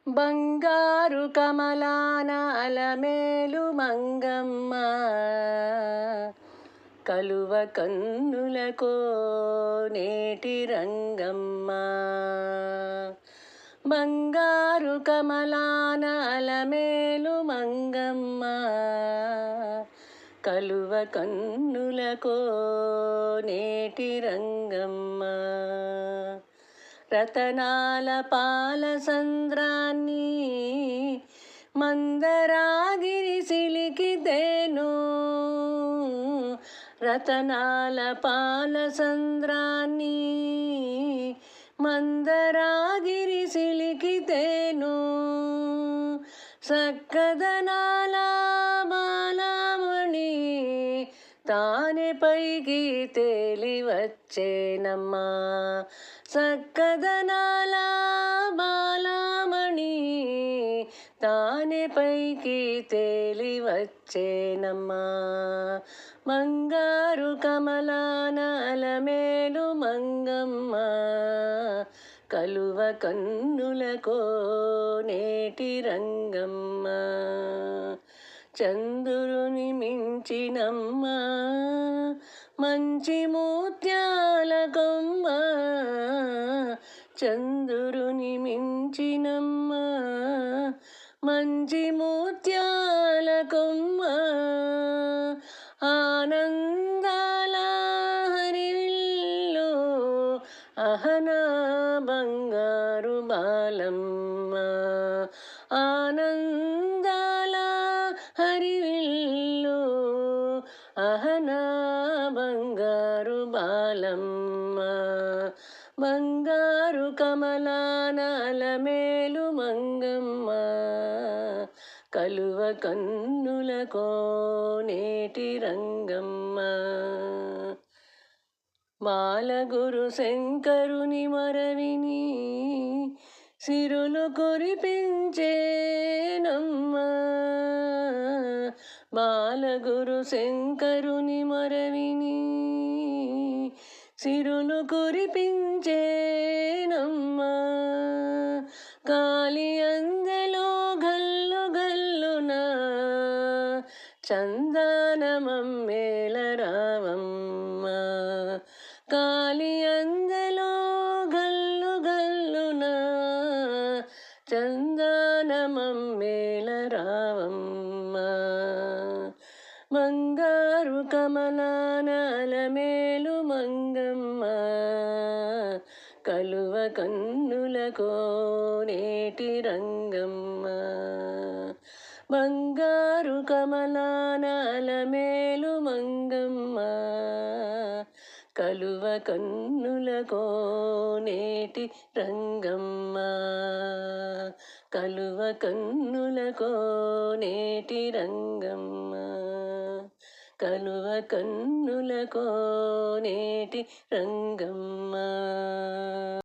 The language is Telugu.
బంగారు కమలాన అలమేలు మంగమ్మ కలువ కన్నులకో నేటి రంగమ్మ. బంగారు కమలాన అలమేలు మంగమ్మ కలువ కన్నులకో నేటి రంగమ్మ. రతనాల పాల సంద్రాన్ని మందరాగిరి సిలికితేను. రతనాల పాల సంద్రాన్ని మందరాగిరి సిలికితేను. సక్కదనాల బాలమణి తానే పైకి తేలి వచ్చేనమ్మా. సక్కదనాల బాలమణి తానే పైకి తేలి వచ్చేనమ్మా. బంగారు కమలాన అలమేలు మంగమ్మ కలువ కన్నులకో నేటి రంగమ్మ. చంద్రుని మించినమ్మ మంచి ముత్యాల కొమ్మ. చంద్రుని మించినమ్మ మంచి ముత్యాల కొమ్మ. ఆనందాల హరివిల్లు అహనా బంగారు బాలమ్మ. ఆనందాల హరివిల్లు అహనా బంగారు బాలమ్మ. బంగారు కమలాన అలమేలు మంగమ్మ కలువ కన్నులకో నేటి రంగమ్మ. బాలగురు శంకరుని మరవిని సిరులు కురిపించేనమ్మా. బాలగురు శంకరుని మరవిని సిరులు కురిపించేనమ్మా. కాలి అందెలో గల్లు గల్లున చందనమమ్మేల రావమ్మ. కాలి అందెలో గల్లు గల్లున చందనమమ్మేల రావమ్మ. బంగారు కమలాన అలమేలు మంగమ్మ కలువ కన్నులకో నేటి రంగమ్మ. బంగారు కమలాన అలమేలు మంగమ్మ కలువ కన్నులకో నేటి రంగమ్మ. కలువ కన్నులకో నేటి రంగమ్మ. కలువ కన్నులకో నేటి రంగమ్మ.